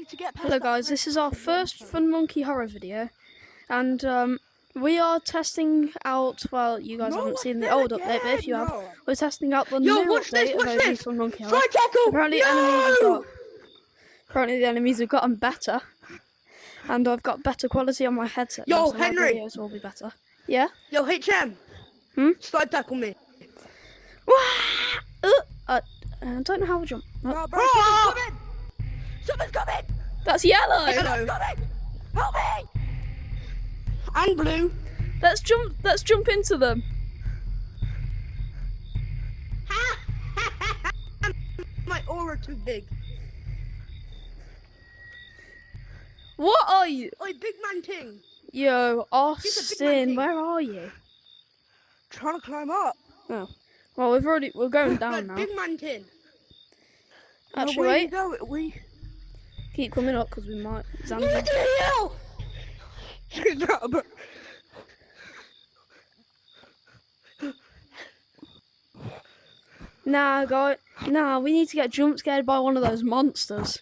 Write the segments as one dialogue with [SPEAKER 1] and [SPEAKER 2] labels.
[SPEAKER 1] need to get past.
[SPEAKER 2] Hello guys, this is our first Fun Monkey horror video, and we are testing out, well, you guys haven't seen the old update, but if you have, we're testing out the new update of OG Fun Monkey horror. Apparently the enemies have gotten better, and I've got better quality on my headset.
[SPEAKER 1] Yo,
[SPEAKER 2] so
[SPEAKER 1] Henry!
[SPEAKER 2] my videos will be better. Yeah?
[SPEAKER 1] Yo, HM! Slide tackle me.
[SPEAKER 2] I don't know how to jump.
[SPEAKER 1] No, bro, someone's coming!
[SPEAKER 2] That's yellow!
[SPEAKER 1] Someone's coming! Help me! And blue.
[SPEAKER 2] Let's jump into them.
[SPEAKER 1] My aura too big.
[SPEAKER 2] What are you?
[SPEAKER 1] Oi, big man ting.
[SPEAKER 2] Yo, Austin,
[SPEAKER 1] thing.
[SPEAKER 2] where are you?
[SPEAKER 1] Trying to climb up.
[SPEAKER 2] Oh. Well, we're going down now.
[SPEAKER 1] Big man ting.
[SPEAKER 2] Actually,
[SPEAKER 1] where
[SPEAKER 2] wait.
[SPEAKER 1] You go? We
[SPEAKER 2] Keep coming up because we might.
[SPEAKER 1] Look at the hill!
[SPEAKER 2] Nah, guy. Nah, we need to get jump scared by one of those monsters.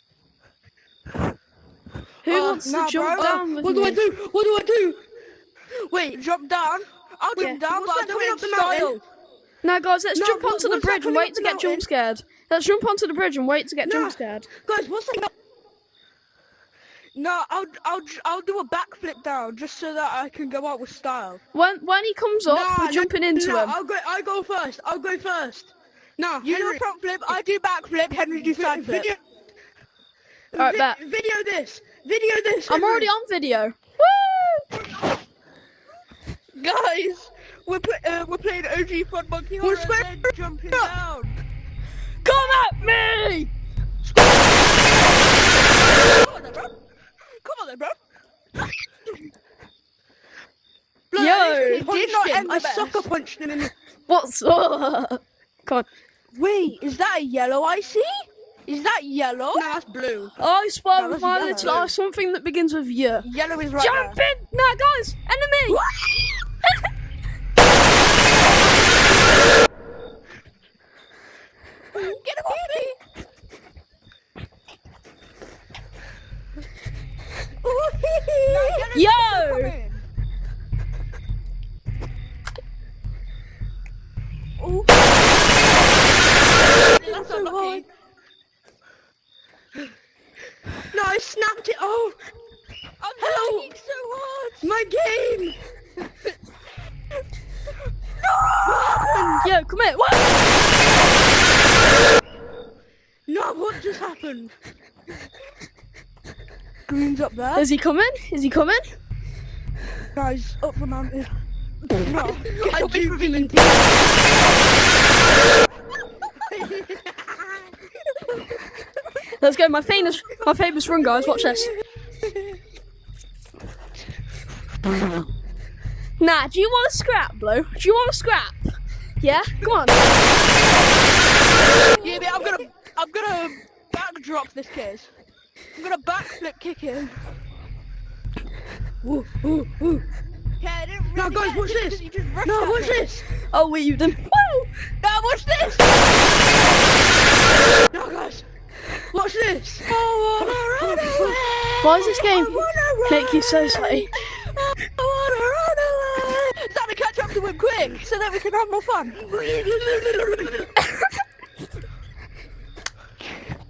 [SPEAKER 2] Who wants to jump down with me?
[SPEAKER 1] What do I do? Wait, jump down? I'll jump down, but I'll do it in style.
[SPEAKER 2] Nah, guys, let's jump onto the bridge and wait to get jump scared. Let's jump onto the bridge and wait to get jump scared.
[SPEAKER 1] Guys, what's that? No, I'll do a backflip down just so that I can go out with style.
[SPEAKER 2] When he comes up, we're jumping into him.
[SPEAKER 1] I'll go first. No, you do a front flip, I do backflip, Henry do side flip.
[SPEAKER 2] Alright, bet.
[SPEAKER 1] Video this.
[SPEAKER 2] I'm already on video. Woo!
[SPEAKER 1] Guys, we're playing OG Fun Monkey Horror and then jumping down.
[SPEAKER 2] Come at me!
[SPEAKER 1] Come on then, bro.
[SPEAKER 2] Yo!
[SPEAKER 1] Did not end I sucker punched him in the...
[SPEAKER 2] What's up? Come on.
[SPEAKER 1] Wait, is that a yellow I see? Is that yellow? No, that's blue.
[SPEAKER 2] I spy with my
[SPEAKER 1] yellow.
[SPEAKER 2] little eye something that begins with Y.
[SPEAKER 1] Yellow is right
[SPEAKER 2] Jump
[SPEAKER 1] there.
[SPEAKER 2] in! Nah, guys! Enemy!
[SPEAKER 1] Get him off me!
[SPEAKER 2] Yo!
[SPEAKER 1] Oh. That's so hard. No, I snapped it. Oh, I'm lagging so hard. My game. No!
[SPEAKER 2] Yo, come here. What?
[SPEAKER 1] No, what just happened? Green's up there.
[SPEAKER 2] Is he coming?
[SPEAKER 1] Guys, up the mountain. No, I do being
[SPEAKER 2] Let's go. My famous run, guys. Watch this. Nah, do you want to scrap, Blue? Do you want to scrap? Yeah, come on.
[SPEAKER 1] Yeah, but I'm gonna backdrop this case. I'm gonna backflip kick him. Ooh. Okay, now guys, watch this. No, watch this.
[SPEAKER 2] Oh, we you done. Woo!
[SPEAKER 1] Now watch this. No, guys, watch this. I wanna run away.
[SPEAKER 2] Why does this game make you so sweaty?
[SPEAKER 1] I wanna run away. So we catch up to him quick, so that we can have more fun.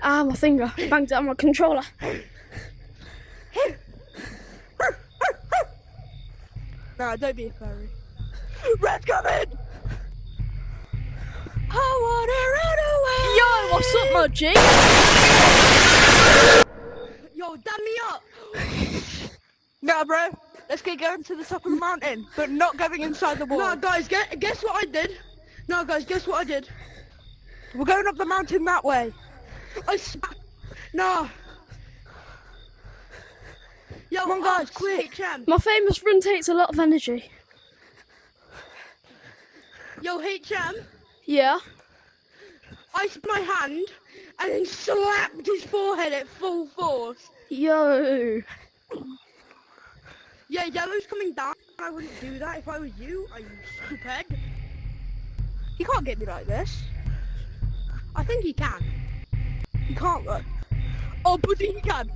[SPEAKER 2] Ah, my finger banged it on my controller.
[SPEAKER 1] Nah, don't be a fairy. Red's coming! I wanna run away!
[SPEAKER 2] Yo, what's up, my G?
[SPEAKER 1] Yo, damn me up! Nah, bro. Let's get going to the top of the mountain, but not going inside the wall. No, guys, guess what I did? No, guys, guess what I did? We're going up the mountain that way. No. Yo, come on, guys, quick.
[SPEAKER 2] My famous run takes a lot of energy.
[SPEAKER 1] Yo, HM.
[SPEAKER 2] Yeah?
[SPEAKER 1] I spun my hand and then slapped his forehead at full force.
[SPEAKER 2] Yo.
[SPEAKER 1] Yeah, yellow's coming down. I wouldn't do that if I was you. Are you stupid? He can't get me like this. I think he can. He can't though. Oh, but he can.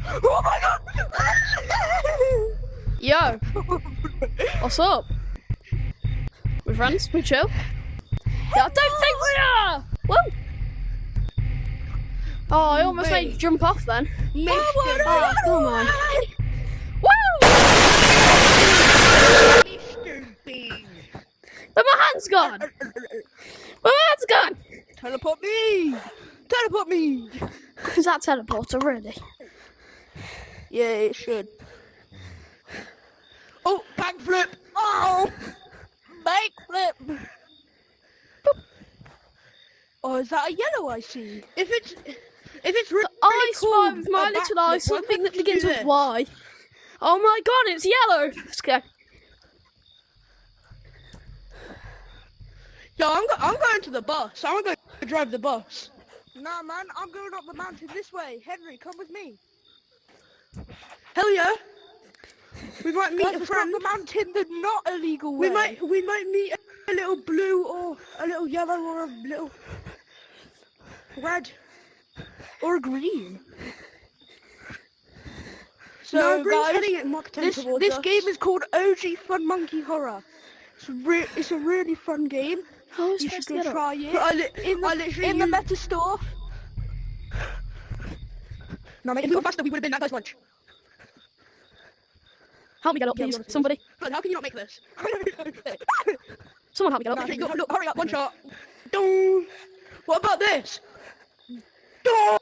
[SPEAKER 1] Oh my god!
[SPEAKER 2] Yo, what's up? We're friends, we chill. Yeah, I don't think we are! Whoa! Oh, I almost made you jump off then. Oh, come on. Woo! Where my hand's gone? Where my hand's gone?
[SPEAKER 1] Teleport me! Teleport me!
[SPEAKER 2] Is that teleporter really?
[SPEAKER 1] Yeah, it should. Oh, backflip! Oh! Backflip! Oh, is that a yellow I see? If it's really
[SPEAKER 2] I
[SPEAKER 1] cool,
[SPEAKER 2] spy with my little eye
[SPEAKER 1] backflip,
[SPEAKER 2] something
[SPEAKER 1] why
[SPEAKER 2] that
[SPEAKER 1] can't you
[SPEAKER 2] begins
[SPEAKER 1] do
[SPEAKER 2] with
[SPEAKER 1] this?
[SPEAKER 2] Y. Oh my god, it's yellow! Let's go.
[SPEAKER 1] Yo, I'm going to the bus. I'm going to drive the bus. Nah, man, I'm going up the mountain this way. Henry, come with me. Hell yeah. We might meet a friend. The mountain the not illegal way. We might meet a little blue or a little yellow or a little red or green. So guys, this game is called OG Fun Monkey Horror. It's a really fun game.
[SPEAKER 2] Oh,
[SPEAKER 1] You should go try it. In the Meta store. No, mate, if we were faster, we would have been at that guy's lunch.
[SPEAKER 2] Help me get up, please. Somebody.
[SPEAKER 1] How can you not make this?
[SPEAKER 2] Someone help me get up.
[SPEAKER 1] No, look, hurry up, one shot. Dong. What about this? Dong.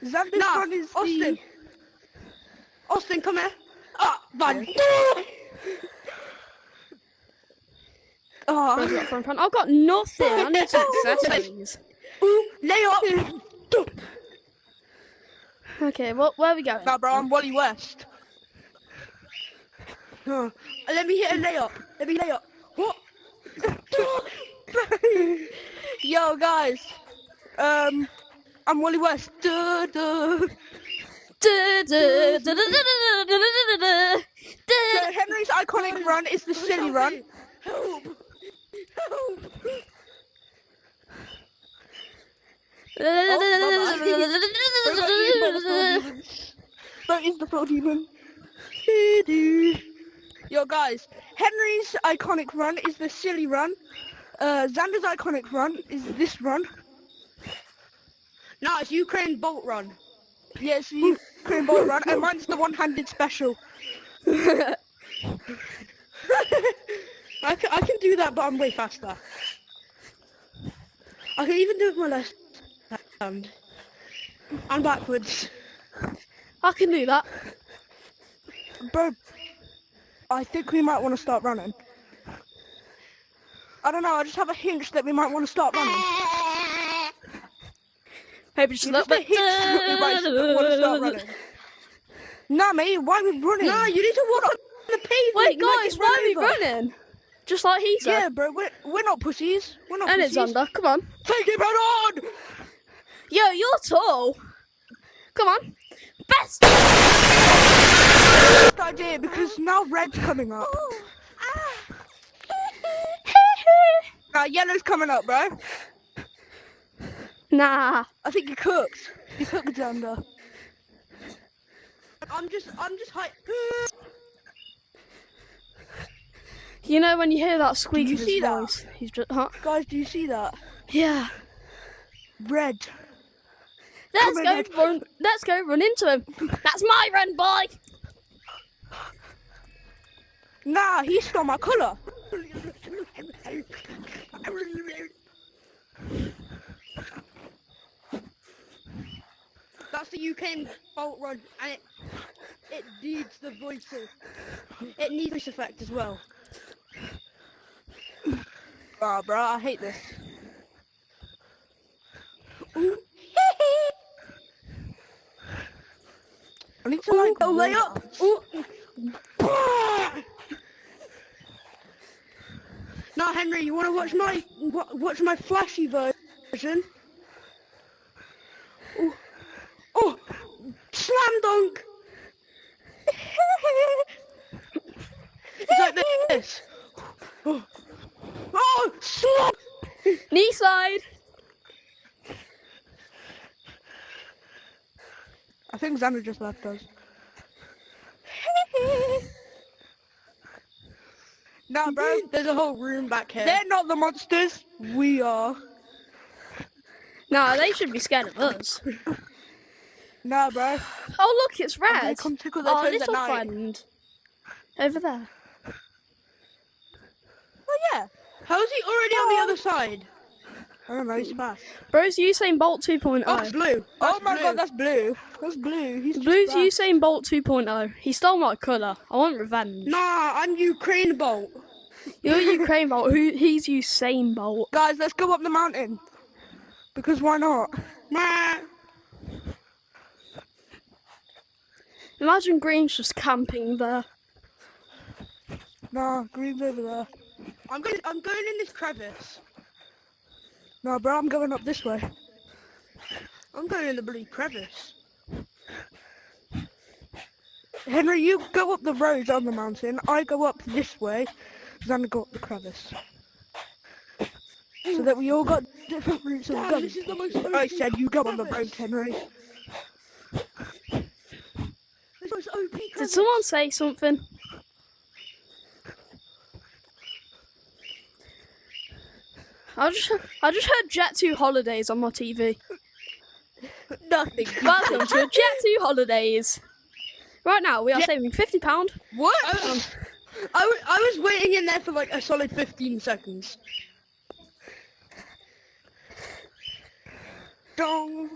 [SPEAKER 1] Nah, Austin. Austin, come here. Ah, Van.
[SPEAKER 2] Where's that from? I've got nothing. I need some accessories.
[SPEAKER 1] Lay up.
[SPEAKER 2] Okay, where are we going?
[SPEAKER 1] Nah, bro, I'm Wally West. Let me hit a layup. Let me lay up. What? Yo, guys. I'm Wally West. So Henry's iconic run is the silly run. Help! Help! Don't use the pro demon. Yo guys, Henry's iconic run is the silly run. Xander's iconic run is this run. No, it's Ukraine Bolt run. Yeah, it's Ukraine Bolt run, and mine's the one-handed special. I can do that, but I'm way faster. I can even do it with my left hand. I'm backwards.
[SPEAKER 2] I can do that.
[SPEAKER 1] Bro, I think we might want to start running. I don't know, I just have a hunch that we might want to start running.
[SPEAKER 2] Maybe just a little bit.
[SPEAKER 1] We might want to start running. Nah, mate, why are we running? Nah, you need to walk on the pavement.
[SPEAKER 2] Wait, guys, why are we running? Just like he said.
[SPEAKER 1] Yeah, bro, we're not pussies. We're not
[SPEAKER 2] and
[SPEAKER 1] pussies.
[SPEAKER 2] it's under. Come on.
[SPEAKER 1] Take it head on!
[SPEAKER 2] Yo, you're tall. Come on. Best
[SPEAKER 1] idea, because now red's coming up. Now yellow's coming up, bro.
[SPEAKER 2] Nah.
[SPEAKER 1] I think you cooked. You cooked, Xander. I'm just high.
[SPEAKER 2] You know when you hear that squeak in his
[SPEAKER 1] see that?
[SPEAKER 2] voice, he's just, huh?
[SPEAKER 1] Guys, do you see that?
[SPEAKER 2] Yeah.
[SPEAKER 1] Red.
[SPEAKER 2] Let's go run into him. That's my run, boy.
[SPEAKER 1] Nah, he stole my colour. That's the UK Bolt run, and it needs the voices. It needs voice effect as well. Oh, bro, I hate this. I need to like lay up. Now, Henry, you want to watch my flashy version? Oh, slam dunk! It's like this. Oh, slap!
[SPEAKER 2] Knee slide.
[SPEAKER 1] I think Xander just left us. Nah, bro, there's a whole room back here. They're not the monsters. We are.
[SPEAKER 2] Nah, they should be scared of us.
[SPEAKER 1] Nah, bro.
[SPEAKER 2] Oh, look, it's
[SPEAKER 1] I'm gonna
[SPEAKER 2] red.
[SPEAKER 1] come tickle their
[SPEAKER 2] Our
[SPEAKER 1] toes at
[SPEAKER 2] little
[SPEAKER 1] night.
[SPEAKER 2] friend. Over there.
[SPEAKER 1] Oh, yeah. How's he already on the other side? I don't know, he's fast.
[SPEAKER 2] Bro's Usain Bolt 2.0.
[SPEAKER 1] Oh, it's blue. Oh my god, that's blue. That's blue. He's
[SPEAKER 2] Blue's
[SPEAKER 1] just
[SPEAKER 2] Usain Bolt 2.0. He stole my colour. I want revenge.
[SPEAKER 1] Nah, I'm Ukraine Bolt.
[SPEAKER 2] You're Ukraine Bolt. He's Usain Bolt.
[SPEAKER 1] Guys, let's go up the mountain. Because why not? Nah.
[SPEAKER 2] Imagine Green's just camping there.
[SPEAKER 1] Nah, Green's over there. I'm going in this crevice. No, bro, I'm going up this way. I'm going in the bloody crevice. Henry, you go up the road on the mountain. I go up this way. Then I go up the crevice. So that we all got different routes of going. This is the most I said you go on the road, Henry. This was OP crevice.
[SPEAKER 2] Did someone say something? I just heard Jet 2 Holidays on my TV.
[SPEAKER 1] Nothing.
[SPEAKER 2] Welcome to Jet 2 Holidays. Right now, we are saving £50.
[SPEAKER 1] What? I was waiting in there for like a solid 15 seconds. Dong.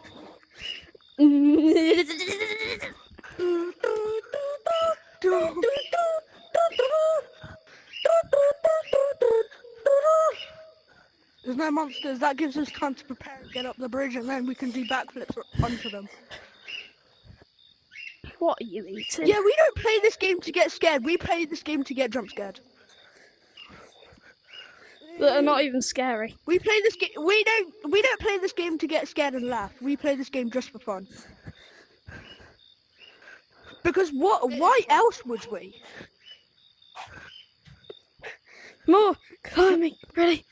[SPEAKER 1] There's no monsters. That gives us time to prepare and get up the bridge, and then we can do backflips onto them.
[SPEAKER 2] What are you eating?
[SPEAKER 1] Yeah, we don't play this game to get scared. We play this game to get jump scared.
[SPEAKER 2] That are not even scary.
[SPEAKER 1] We play this game. We don't play this game to get scared and laugh. We play this game just for fun. Because what? Why else would we?
[SPEAKER 2] More climbing. Ready?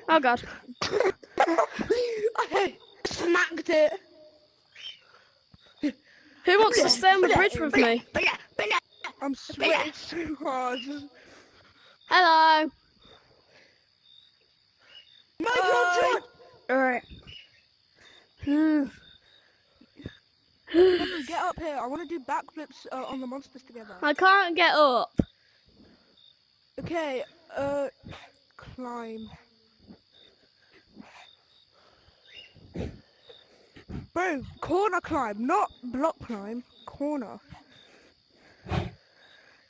[SPEAKER 2] Oh god.
[SPEAKER 1] I smacked it.
[SPEAKER 2] Who wants to stay on the bridge with me?
[SPEAKER 1] I'm sweating so hard.
[SPEAKER 2] Hello.
[SPEAKER 1] My
[SPEAKER 2] Alright.
[SPEAKER 1] Get up here. I want to do backflips on the monsters together.
[SPEAKER 2] I can't get up.
[SPEAKER 1] Okay, climb. Bro, corner climb, not block climb. Corner.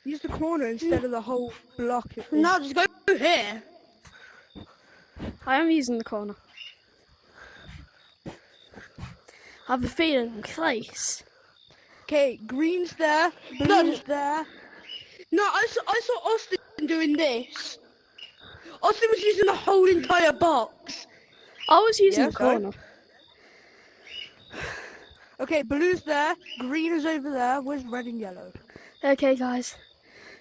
[SPEAKER 1] Use the corner instead of the whole block. No, just go here.
[SPEAKER 2] I am using the corner. I have a feeling I'm close.
[SPEAKER 1] Okay, green's there, blue's there. No, I saw Austin doing this. Austin was using the whole entire box.
[SPEAKER 2] I was using the corner.
[SPEAKER 1] Okay, blue's there, green is over there, where's red and yellow?
[SPEAKER 2] Okay guys,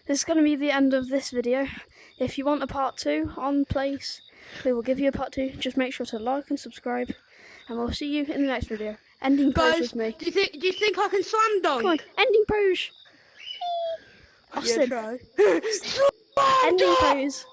[SPEAKER 2] this is going to be the end of this video. If you want a part 2 on place, we will give you a part 2. Just make sure to like and subscribe, and we'll see you in the next video. Ending pose with me.
[SPEAKER 1] Do you think I can slam dunk?
[SPEAKER 2] Come on, ending pose. Austin.
[SPEAKER 1] Yeah, try.
[SPEAKER 2] Ending pose.